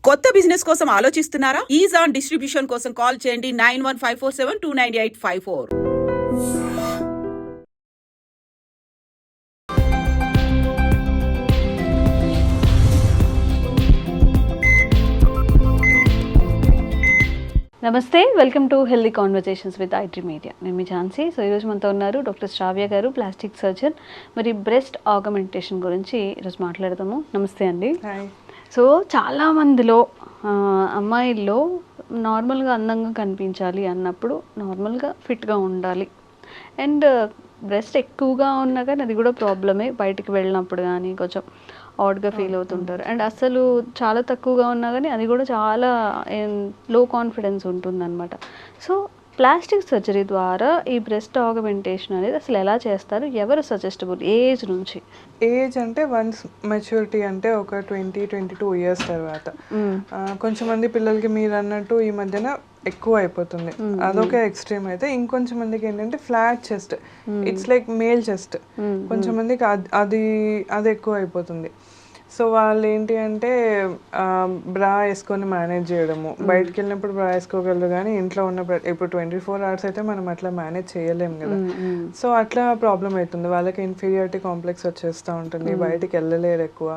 కొత్త బిజినెస్ కోసం ఆలోచిస్తున్నారా? ఈజ్ ఆన్ డిస్ట్రిబ్యూషన్ కోసం కాల్ చేయండి 9154729854. నమస్తే, welcome to healthy conversations with IT media. నేను మీ ఝాన్సీ. సో ఈరోజు మనతో ఉన్నారు డాక్టర్ శ్రావ్య గారు, ప్లాస్టిక్ సర్జన్. మరి బ్రెస్ట్ ఆగ్మెంటేషన్ గురించి ఈరోజు మాట్లాడదాము. నమస్తే అండి. సో చాలామందిలో అమ్మాయిల్లో నార్మల్గా అందంగా కనిపించాలి అన్నప్పుడు నార్మల్గా ఫిట్గా ఉండాలి. అండ్ బ్రెస్ట్ ఎక్కువగా ఉన్నా కానీ అది కూడా ప్రాబ్లమే. బయటికి వెళ్ళినప్పుడు కానీ కొంచెం ఆడ్గా ఫీల్ అవుతుంటారు. అండ్ అసలు చాలా తక్కువగా ఉన్నా కానీ అది కూడా చాలా లో కాన్ఫిడెన్స్ ఉంటుందన్నమాట. సో ప్లాస్టిక్ సర్జరీ ద్వారా ఈ బ్రెస్ట్ ఆగ్మెంటేషన్ అనేది అసలు ఎలా చేస్తారు? ఎవరు సజెస్టబుల్? ఏజ్ నుంచి? ఏజ్ అంటే వన్స్ మెచ్యూరిటీ అంటే ఒక 20-22 ఇయర్స్ తర్వాత. కొంచెం మంది పిల్లలకి మీరు అన్నట్టు ఈ మధ్యన ఎక్కువ అయిపోతుంది, అదొక ఎక్స్ట్రీమ్. అయితే ఇంకొంచెం మందికి ఏంటంటే flat chest, it's like male chest. కొంచెం మందికి అది ఎక్కువ అయిపోతుంది. సో వాళ్ళు ఏంటి అంటే బ్రా వేసుకొని మేనేజ్ చేయడము. బయటకు వెళ్ళినప్పుడు బ్రా వేసుకోగలరు కానీ ఇంట్లో ఉన్నప్పుడు ఇప్పుడు 24 hours అయితే మనం అట్లా మేనేజ్ చేయలేము కదా. సో అట్లా ప్రాబ్లం అవుతుంది వాళ్ళకి. ఇన్ఫీరియారిటీ కాంప్లెక్స్ వచ్చేస్తూ ఉంటుంది, బయటికి వెళ్ళలేరు ఎక్కువ.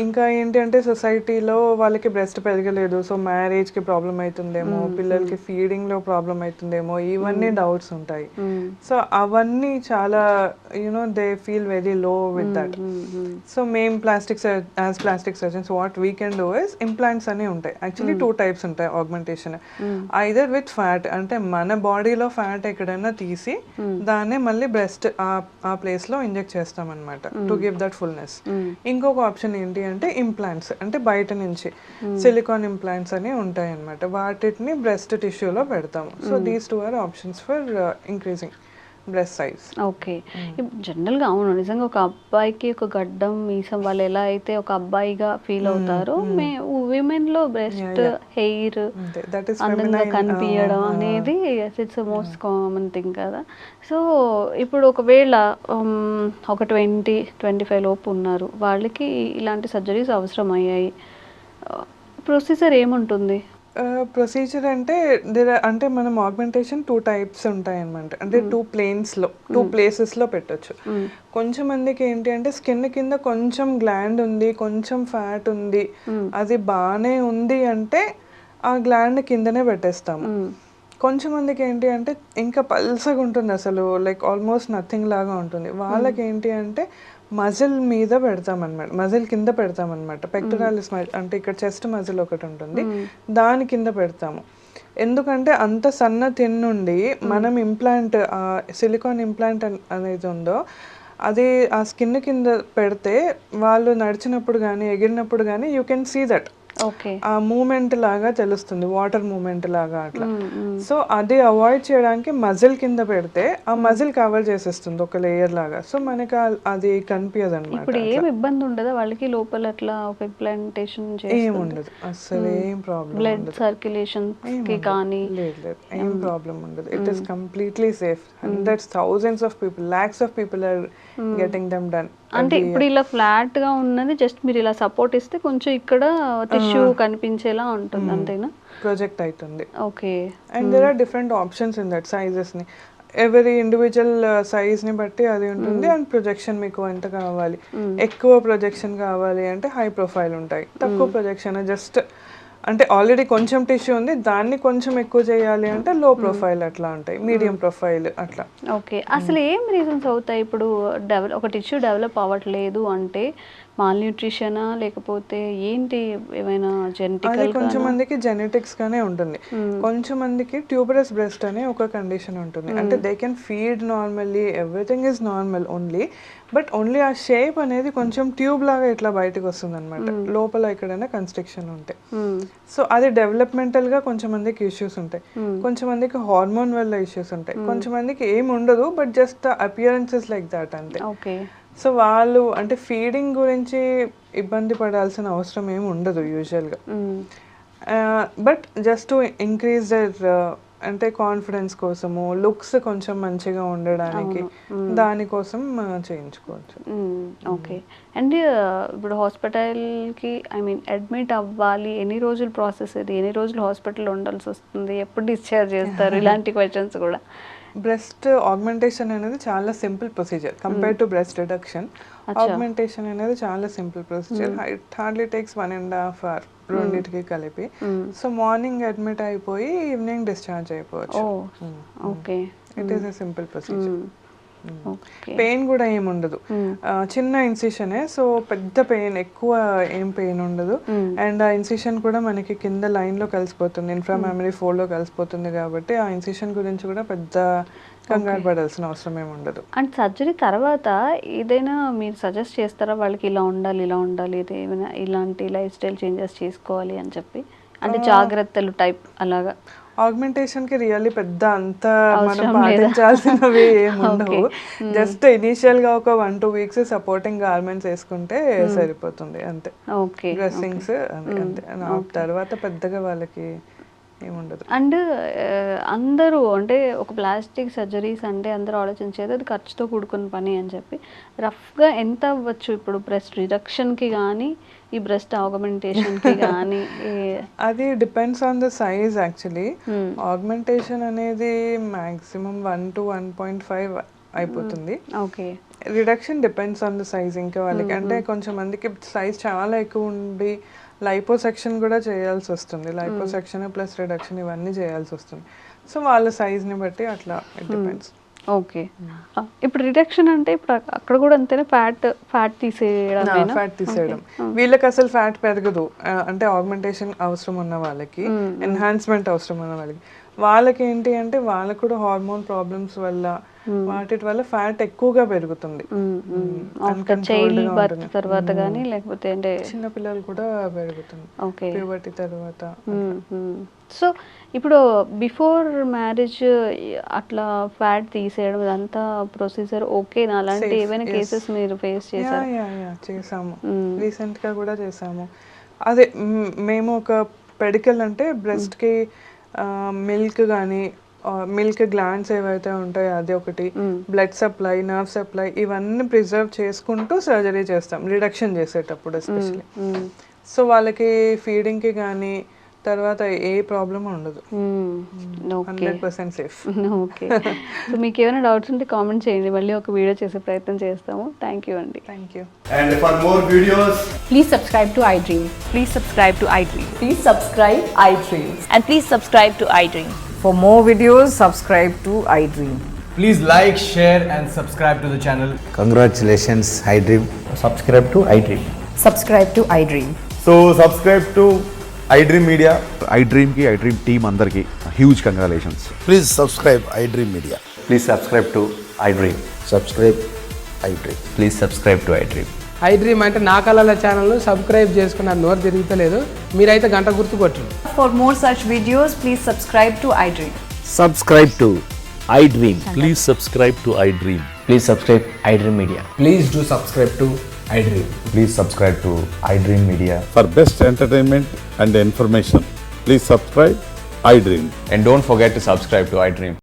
ఇంకా ఏంటి అంటే సొసైటీలో వాళ్ళకి బ్రెస్ట్ పెరగలేదు, సో మ్యారేజ్కి ప్రాబ్లం అవుతుందేమో, పిల్లలకి ఫీడింగ్లో ప్రాబ్లం అవుతుందేమో, ఇవన్నీ డౌట్స్ ఉంటాయి. సో అవన్నీ చాలా they feel very low with that. So మేము as plastic surgeons what we can do is implants అని ఉంటాయి. యాక్చువల్లీ 2 types ఉంటాయి ఆగ్మెంటేషన్. ఐదర్ విత్ ఫ్యాట్, అంటే మన బాడీలో ఫ్యాట్ ఎక్కడైనా తీసి దాన్నే మళ్ళీ బ్రెస్ట్ ఆ ప్లేస్లో ఇంజెక్ట్ చేస్తాం అనమాట, టు గివ్ దట్ ఫుల్నెస్. ఇంకొక ఆప్షన్ ఏంటి అంటే ఇంప్లాంట్స్, అంటే బయట నుంచి సిలికాన్ ఇంప్లాంట్స్ అని ఉంటాయి అనమాట. వాటిని బ్రెస్ట్ టిష్యూలో పెడతాము. So these 2 are options for increasing breast size. Okay. జనరల్గా అవును, నిజంగా ఒక అబ్బాయికి ఒక గడ్డం మీసం వాళ్ళు ఎలా అయితే ఒక అబ్బాయిగా ఫీల్ అవుతారో, విమెన్లో బ్రెస్ట్ హెయిర్ అందంగా కనిపించడం అనేది ఇట్స్ మోస్ట్ కామన్ థింగ్ కదా. సో ఇప్పుడు ఒకవేళ ఒక 20-25 లోపు ఉన్నారు, వాళ్ళకి ఇలాంటి సర్జరీస్ అవసరం అయ్యాయి, ప్రొసీజర్ ఏముంటుంది? ప్రొసీజర్ అంటే మనం ఆగ్మెంటేషన్ 2 types ఉంటాయి అనమాట. అంటే 2 ప్లేసెస్లో పెట్టచ్చు. కొంచెం మందికి ఏంటి అంటే స్కిన్ కింద కొంచెం గ్లాండ్ ఉంది, కొంచెం ఫ్యాట్ ఉంది, అది బాగానే ఉంది అంటే ఆ గ్లాండ్ కిందనే పెట్టేస్తాము. కొంచెం మందికి ఏంటి అంటే ఇంకా పల్సగా ఉంటుంది, అసలు లైక్ ఆల్మోస్ట్ నథింగ్ లాగా ఉంటుంది. వాళ్ళకి ఏంటి అంటే మజిల్ మీద పెడతామన్నమాట, మజిల్ కింద పెడతామన్నమాట. పెక్టరాలిస్ అంటే ఇక్కడ చెస్ట్ మజిల్ ఒకటి ఉంటుంది, దాని కింద పెడతాము. ఎందుకంటే అంత సన్న తిన్నుండి మనం ఇంప్లాంట్, సిలికాన్ ఇంప్లాంట్ అనేది ఉందో అది ఆ స్కిన్ కింద పెడితే వాళ్ళు నడిచినప్పుడు కానీ ఎగిరినప్పుడు కానీ యూ కెన్ సీ దట్. ఆ మూమెంట్ లాగా తెలుస్తుంది, వాటర్ మూమెంట్ లాగా అట్లా. సో అది అవాయిడ్ చేయడానికి మజిల్ కింద పెడితే ఆ మజిల్ కవర్ చేసేస్తుంది ఒక లేయర్ లాగా. సో మనకి అది కనిపించదు అనమాట. ఇప్పుడు ఏం ఇబ్బంది ఉండదు వాళ్ళకి లోపల అట్లా ఒక ఇంప్లాంటేషన్ ఏం ఉండదు, అసలు ఏం ప్రాబ్లం, బ్లడ్ సర్క్యులేషన్ కి కానీ లేదు, ఏం ప్రాబ్లం ఉండదు. It is completely safe. Hundreds, thousands of people, lakhs of people are getting them done. అంటే ఇప్పుడు ఇలా ఫ్లాట్ గా ఉన్నది జస్ట్ మీరు ఇలా సపోర్ట్ ఇస్తే కొంచెం ఇక్కడ టిష్యూ కనిపించేలా ఉంటుంది, అంతేనా? ప్రొజెక్ట్ అవుతుంది. Okay. And there are different options in that, sizes ని ఎవరీ ఇండివిజువల్ సైజ్ ని బట్టి అది ఉంటుంది. అండ్ ప్రొజెక్షన్ మీకు ఎంత కావాలి, ఎక్కువ ప్రొజెక్షన్ కావాలి అంటే హై ప్రొఫైల్ ఉంటాయి, తక్కువ ప్రొజెక్షన్ జస్ట్ అంటే ఆల్రెడీ కొంచెం టిష్యూ ఉంది దాన్ని కొంచెం ఎక్కువ చేయాలి అంటే లో ప్రొఫైల్ అట్లా ఉంటాయి, మీడియం ప్రొఫైల్ అట్లా. ఓకే. అసలు ఏం రీజన్స్ అవుతాయి ఇప్పుడు ఒక టిష్యూ డెవలప్ అవ్వట్లేదు అంటే? మాల్ న్యూట్రిషనా లేకపోతే ఏంటి, ఏమైనా జెనెటికల్? కొంచెం మందికి జెనెటిక్స్ గానే ఉంటుంది, కొంచెం మందికి ట్యూబరస్ బ్రెస్ట్ అనే ఒక కండిషన్ ఉంటుంది. అంటే they can feed normally, everything is normal only, but only ఆ షేప్ అనేది కొంచెం ట్యూబ్ లాగా ఇట్లా బయటకు వస్తుంది అనమాట, లోపల ఎక్కడైనా కన్స్ట్రక్షన్ ఉంటాయి. సో అది డెవలప్మెంటల్ గా కొంచెం మందికి ఇష్యూస్ ఉంటాయి, కొంచెం మందికి హార్మోన్ వల్ల ఇష్యూస్ ఉంటాయి, కొంచెం మందికి ఏం ఉండదు but just appearances like that అంతే. ఓకే. సో వాళ్ళు అంటే ఫీడింగ్ గురించి ఇబ్బంది పడాల్సిన అవసరం ఏమి ఉండదు యూజువల్గా. But just to increase their అంటే కాన్ఫిడెన్స్ కోసము, లుక్స్ కొంచెం మంచిగా ఉండడానికి, దానికోసం చేయించుకోవచ్చు. ఓకే. అండ్ ఇప్పుడు హాస్పిటల్కి అడ్మిట్ అవ్వాలి, ఎన్ని రోజులు ప్రాసెస్ ఇది, ఎన్ని రోజులు హాస్పిటల్ ఉండాల్సి వస్తుంది, ఎప్పుడు డిశ్చార్జ్ చేస్తారు, ఇలాంటి క్వశ్చన్స్ కూడా. బ్రెస్ట్ ఆగ్మెంటేషన్ అనేది చాలా simple procedure compare to breast reduction. Augmentation అనేది చాలా simple procedure. It hardly takes 1.5 hour రెండింటికి కలిపి. సో మార్నింగ్ అడ్మిట్ అయిపోయి ఈవినింగ్ డిశ్చార్జ్ అయిపోవచ్చు. Okay, it is a simple procedure. Pain కూడా ఏమి ఉండదు, చిన్న ఇన్సిషనే, సో పెద్ద పెయిన్, ఎక్కువ ఏం పెయిన్ ఉండదు. అండ్ ఆ ఇన్సిషన్ కూడా మనకి కింద లైన్ లో కలిసిపోతుంది, ఇన్ఫ్రామామరీ ఫోల్డ్ లో కలిసిపోతుంది, కాబట్టి ఆ ఇన్సిషన్ గురించి కూడా పెద్ద కంగారు పడాల్సిన అవసరం ఏమి ఉండదు. అండ్ సర్జరీ తర్వాత ఏదైనా మీరు సజెస్ట్ చేస్తారా వాళ్ళకి, ఇలా ఉండాలి ఇలా ఉండాలి, ఇది ఏమైనా ఇలాంటి లైఫ్ స్టైల్ చేంజెస్ చేసుకోవాలి అని చెప్పి, అంటే జాగ్రత్తలు టైప్ అలాగా? ఆగ్మెంటేషన్ కి రియల్లీ పెద్ద అంత మనం పాటించాల్సినవి ఏమి ఉండవు. జస్ట్ ఇనిషియల్ గా ఒక 1-2 weeks సపోర్టింగ్ గార్మెంట్స్ వేసుకుంటే సరిపోతుంది అంతే. డ్రెస్సింగ్స్ అంతే, తర్వాత పెద్దగా వాళ్ళకి ఏముండదు. అండ్ అందరూ అంటే ఒక ప్లాస్టిక్ సర్జరీస్ అంటే అందరూ ఆలోచించేది అది ఖర్చుతో కూడుకున్న పని అని చెప్పి, రఫ్గా ఎంత అవ్వచ్చు ఇప్పుడు బ్రెస్ట్ రిడక్షన్కి కానీ ఈ బ్రెస్ట్ ఆగ్మెంటేషన్కి కానీ? అది depends on the size actually. Augmentation అనేది మ్యాక్సిమం 1 to 1.5 అయిపోతుంది. Okay. Reduction depends on the size. ఇంకా వాళ్ళకి అంటే కొంచెం మందికి సైజ్ చాలా ఎక్కువ ఉండి లైపోసెక్షన్ కూడా చేయాల్సి వస్తుంది. లైపోసెక్షన్ ప్లస్ రిడక్షన్ ఇవన్నీ చేయాల్సి వస్తుంది. సో వాళ్ళ సైజ్ని బట్టి అట్లా ఇట్ డిపెండ్స్. ఓకే. ఇప్పుడు రిడక్షన్ అంటే ఇప్పుడు అక్కడ కూడా అంతేనా, ఫ్యాట్ తీసేయడం? ఫ్యాట్ తీసేయడం. వీళ్ళకి అసలు ఫ్యాట్ పెరగదు, అంటే ఆగ్మెంటేషన్ అవసరం ఉన్న వాళ్ళకి, ఎన్హాన్స్మెంట్ అవసరం ఉన్న వాళ్ళకి ఏంటి అంటే వాళ్ళకు కూడా హార్మోన్ ప్రాబ్లమ్స్ వల్ల వాటి వల్ల ఫ్యాట్ ఎక్కువగా పెరుగుతుంది. తర్వాత కానీ లేకపోతే అంటే చిన్న పిల్లలు కూడా పెరుగుతుంది ప్యూబర్టీ తర్వాత. సో ఇప్పుడు బిఫోర్ మ్యారేజ్ అట్లా ఫ్యాట్ తీసేయడం ఇదంతా ప్రొసీజర్ ఓకేనా? అలాంటి ఏమైనా కేసెస్ మీరు ఫేస్ చేశారు? చేసాము, రీసెంట్ గా కూడా చేసాము. అదే మేము ఒక పెడికల్ అంటే బ్రెస్ట్ కి మిల్క్ కానీ, మిల్క్ గ్లాండ్స్ ఏవైతే ఉంటాయో అది ఒకటి, బ్లడ్ సప్లై, నర్వ్ సప్లై, ఇవన్నీ ప్రిజర్వ్ చేసుకుంటూ సర్జరీ చేస్తాం రిడక్షన్ చేసేటప్పుడు ఎస్పెషల్లీ. సో వాళ్ళకి ఫీడింగ్కి కానీ తర్వాత ఏ ప్రాబ్లం ఉండదు, 100% సేఫ్. ఓకే. సో మీకు ఏమైనా డౌట్స్ ఉంటే కామెంట్ చేయండి, మళ్ళీ ఒక వీడియో చేసే ప్రయత్నం చేస్తాము. థ్యాంక్ యూ అండి. Thank you. And for more videos, Please subscribe to iDream. Please subscribe to iDream. Please subscribe iDream. And please subscribe to iDream. For more videos, subscribe to iDream. please like, share and subscribe to the channel. Congratulations, iDream. Subscribe to iDream. Subscribe to iDream. So subscribe to iDream Media. iDream ki iDream team andarki huge congratulations. Please subscribe iDream Media. Please subscribe to iDream. Subscribe iDream. Please subscribe to iDream. iDream అంటే నా కళల channel subscribe చేసుకున్న నోరు తిరుగుతలేదు, మీరైతే గంట గుర్తు కొట్టండి. For more such videos, please subscribe to iDream. Subscribe to iDream. Please subscribe to iDream. Please subscribe iDream Media. Please do subscribe to iDream. Please subscribe to iDream Media. For best entertainment and information, please subscribe iDream. And don't forget to subscribe to iDream.